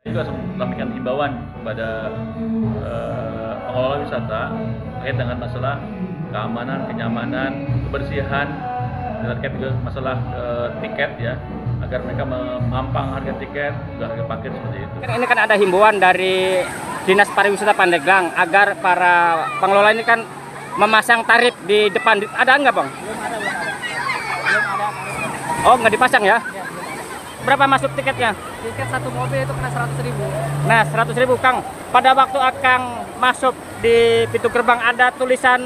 Juga memberikan himbauan kepada pengelola wisata terkait dengan masalah keamanan, kenyamanan, kebersihan, dan terkait juga masalah tiket ya, agar mereka memampang harga tiket, juga harga parkir seperti itu. Ini kan ada himbauan dari Dinas Pariwisata Pandeglang agar para pengelola ini kan memasang tarif di depan. Ada nggak, Bang? Belum ada. Belum ada. Oh, nggak dipasang ya? Berapa masuk tiketnya? Tiket satu mobil itu kena 100.000. Nah, 100.000, Kang. Pada waktu Akang masuk di pintu gerbang ada tulisan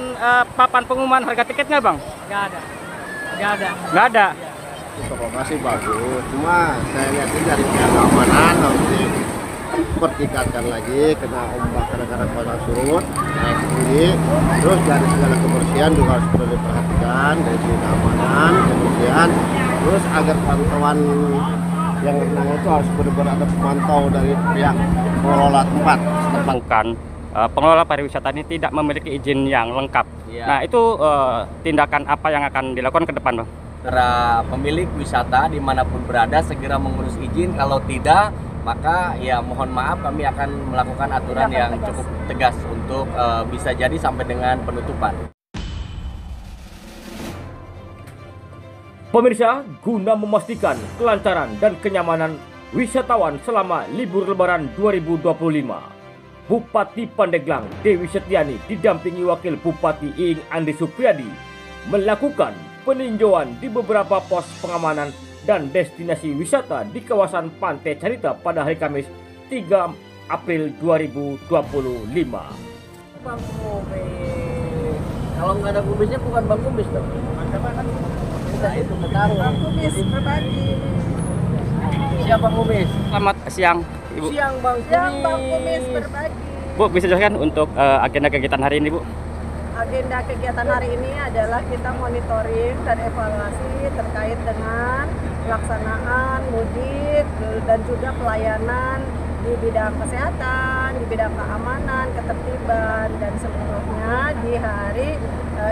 papan pengumuman harga tiketnya, Bang? Nggak ada. Nggak ada. Nggak ada. Lokasi bagus, cuma saya lihat ini dari pihak keamanan nanti pertingkatkan lagi, kena ombak kadang-kadang pasang surut naik tinggi, terus dari segala kebersihan juga harus perlu diperhatikan dari segi keamanan, kebersihan, terus agar pantauan yang renang itu harus benar-benar ada pemantau dari pihak pengelola tempat. Bukan pengelola pariwisata ini tidak memiliki izin yang lengkap. Ya. Nah, itu tindakan apa yang akan dilakukan ke depan, Bang? Para pemilik wisata dimanapun berada segera mengurus izin. Kalau tidak, maka ya mohon maaf, kami akan melakukan aturan yang cukup tegas untuk bisa jadi sampai dengan penutupan. Pemirsa, guna memastikan kelancaran dan kenyamanan wisatawan selama libur Lebaran 2025, Bupati Pandeglang Dewi Setiani didampingi Wakil Bupati Iing Andi Supriyadi melakukan peninjauan di beberapa pos pengamanan dan destinasi wisata di kawasan Pantai Carita pada hari Kamis 3 April 2025. Bang Kumis. Kalau nggak ada kumisnya bukan Bang Kumis dong. Mantap kan? Kita itu ketaruh. Bang Kumis berbagi. Siapa Bang Kumis? Selamat siang, Ibu. Siang Bang Kumis. Siang Bang Kumis berbagi. Bu, bisa jelaskan untuk agenda kegiatan hari ini, Bu? Agenda kegiatan hari ini adalah kita monitoring dan evaluasi terkait dengan pelaksanaan mudik dan juga pelayanan di bidang kesehatan, di bidang keamanan, ketertiban, dan seluruhnya di hari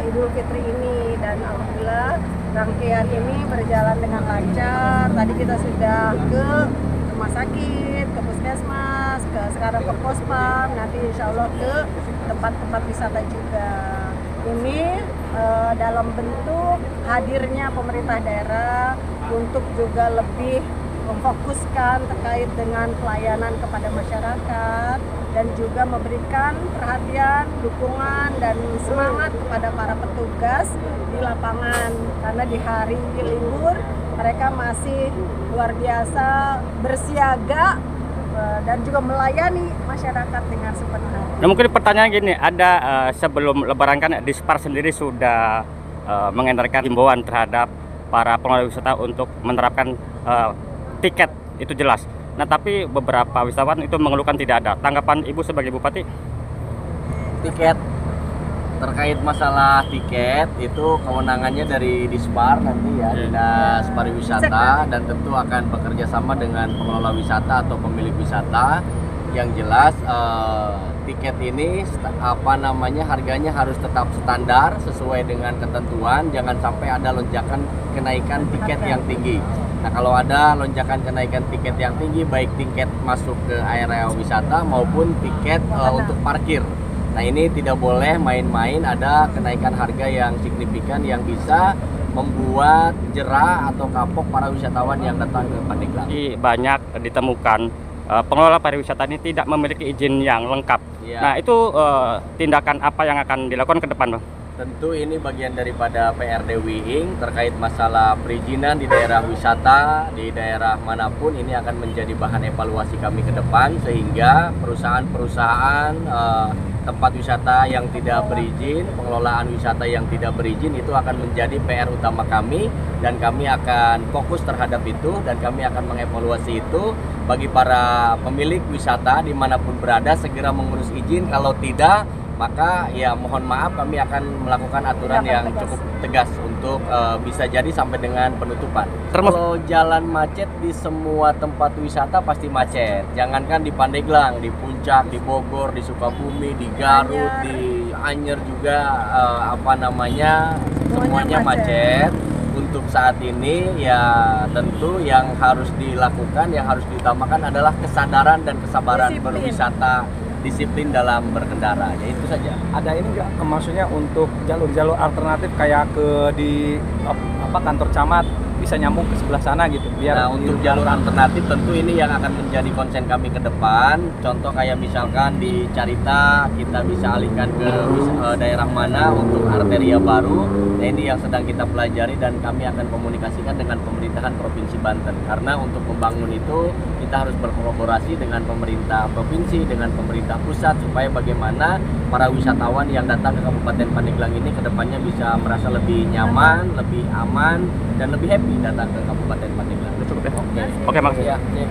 Idul Fitri ini. Dan alhamdulillah rangkaian ini berjalan dengan lancar. Tadi kita sudah ke rumah sakit, ke puskesmas, sekarang ke pospam, nanti insya Allah ke tempat-tempat wisata juga. Ini dalam bentuk hadirnya pemerintah daerah untuk juga lebih memfokuskan terkait dengan pelayanan kepada masyarakat dan juga memberikan perhatian, dukungan, dan semangat kepada para petugas di lapangan, karena di hari libur mereka masih luar biasa bersiaga dan juga melayani masyarakat dengan sepenuhnya. Nah, mungkin pertanyaan gini, ada sebelum Lebaran kan Dispar sendiri sudah mengedarkan himbauan terhadap para pengelola wisata untuk menerapkan tiket, itu jelas. Nah, tapi beberapa wisatawan itu mengeluhkan tidak ada. Tanggapan Ibu sebagai Bupati? Tiket, terkait masalah tiket itu kewenangannya dari Dispar nanti ya, Dinas Pariwisata, dan tentu akan bekerja sama dengan pengelola wisata atau pemilik wisata. Yang jelas tiket ini harganya harus tetap standar sesuai dengan ketentuan, jangan sampai ada lonjakan kenaikan tiket yang tinggi. Nah, kalau ada lonjakan kenaikan tiket yang tinggi, baik tiket masuk ke area wisata maupun tiket untuk parkir. Nah, ini tidak boleh main-main, ada kenaikan harga yang signifikan yang bisa membuat jera atau kapok para wisatawan yang datang ke Pandeglang. Banyak ditemukan pengelola pariwisata ini tidak memiliki izin yang lengkap. Ya. Nah, itu tindakan apa yang akan dilakukan ke depan, Bang? Tentu ini bagian daripada PRD Iing terkait masalah perizinan di daerah wisata, di daerah manapun, ini akan menjadi bahan evaluasi kami ke depan, sehingga perusahaan-perusahaan tempat wisata yang tidak berizin, pengelolaan wisata yang tidak berizin itu akan menjadi PR utama kami, dan kami akan fokus terhadap itu, dan kami akan mengevaluasi itu. Bagi para pemilik wisata dimanapun berada segera mengurus izin, kalau tidak maka ya mohon maaf, kami akan melakukan aturan yang cukup tegas untuk bisa jadi sampai dengan penutupan. Kalau jalan macet di semua tempat wisata pasti macet. Jangankan di Pandeglang, di Puncak, di Bogor, di Sukabumi, di Garut, di Anyer juga semuanya macet. untuk saat ini ya tentu yang harus dilakukan, yang harus diutamakan adalah kesadaran dan kesabaran berwisata, disiplin dalam berkendara. Ya itu saja. Ada ini nggak, maksudnya untuk jalur-jalur alternatif kayak di kantor camat bisa nyambung ke sebelah sana gitu biar. Nah, untuk jalur alternatif tentu ini yang akan menjadi konsen kami ke depan. Contoh kayak misalkan di Carita kita bisa alihkan ke daerah mana untuk arteria baru. Nah, ini yang sedang kita pelajari dan kami akan komunikasikan dengan pemerintahan Provinsi Banten. Karena untuk membangun itu kita harus berkolaborasi dengan pemerintah provinsi, dengan pemerintah pusat supaya bagaimana para wisatawan yang datang ke Kabupaten Pandeglang ini ke depannya bisa merasa lebih nyaman, lebih aman dan lebih happy datang ke Kabupaten Pandeglang. Oke, maksudnya. Ya,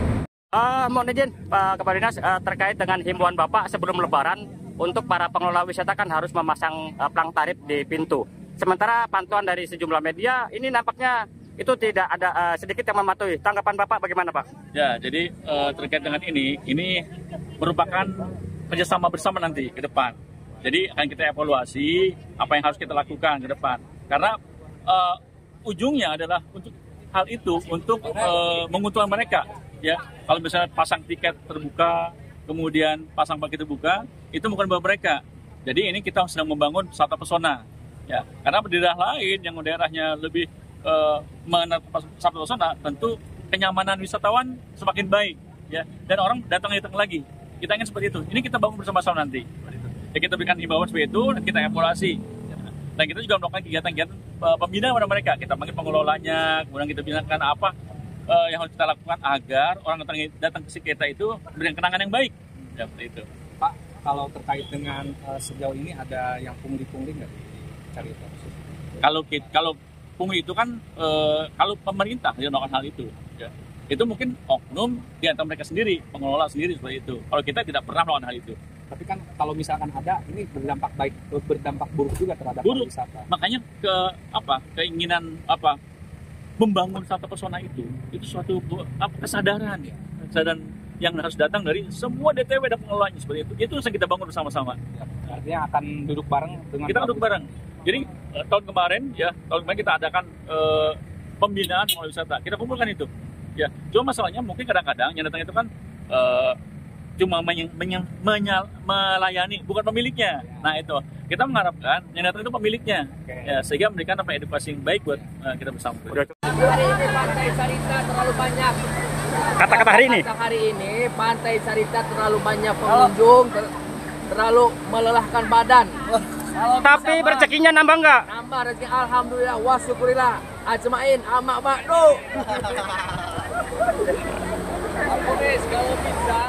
Mohon izin Pak Kepala Dinas, terkait dengan himbauan Bapak sebelum Lebaran untuk para pengelola wisata kan harus memasang plang tarif di pintu. Sementara pantauan dari sejumlah media ini nampaknya itu tidak ada sedikit yang mematuhi. Tanggapan Bapak bagaimana, Pak? Ya, jadi terkait dengan ini merupakan kerjasama bersama nanti ke depan. Jadi akan kita evaluasi apa yang harus kita lakukan ke depan. Karena ujungnya adalah untuk hal itu untuk menguntungkan mereka. Ya, kalau misalnya pasang tiket terbuka, kemudian pasang parkir terbuka, itu bukan buat mereka. Jadi ini kita sedang membangun wisata pesona. Ya, karena di daerah lain yang daerahnya lebih mengenal wisata pesona, tentu kenyamanan wisatawan semakin baik. Ya, dan orang datang lagi. Kita ingin seperti itu. Ini kita bangun bersama-sama nanti. Ya, kita berikan himbauan seperti itu dan kita evaluasi. Dan kita juga melakukan kegiatan-kegiatan pembinaan pada mereka. Kita panggil pengelolanya, kemudian kita binakan apa yang harus kita lakukan agar orang datang ke kita itu memberikan kenangan yang baik. Ya, seperti itu. Pak, kalau terkait dengan sejauh ini ada yang pungli-pungli nggak di Carita? Kalau pungli itu kan kalau pemerintah yang melakukan hal itu, ya, itu mungkin oknum di antara mereka sendiri, pengelola sendiri seperti itu. Kalau kita tidak pernah melakukan hal itu. Tapi kan kalau misalkan ada, ini berdampak buruk juga terhadap pariwisata. Makanya keinginan membangun wisata pesona itu suatu kesadaran ya, kesadaran yang harus datang dari semua DTW dan pengelolanya seperti itu. Itu yang kita bangun bersama-sama. Artinya akan duduk bareng dengan kita duduk bareng. Jadi tahun kemarin kita adakan pembinaan pengelola wisata. Kita kumpulkan itu. Ya, cuma masalahnya mungkin kadang-kadang yang datang itu kan cuma melayani, bukan pemiliknya. Nah itu kita mengharapkan yang datang itu pemiliknya, ya, sehingga memberikan edukasi yang baik buat kita bersama. Hari ini Pantai Carita terlalu banyak. Kata-kata hari ini? Hari ini Pantai Carita terlalu banyak pengunjung, terlalu melelahkan badan. Tapi rezekinya nambah nggak? Nambah rezeki, alhamdulillah, wa syukurillah, ajmain, amak ba'du. Kalau bisa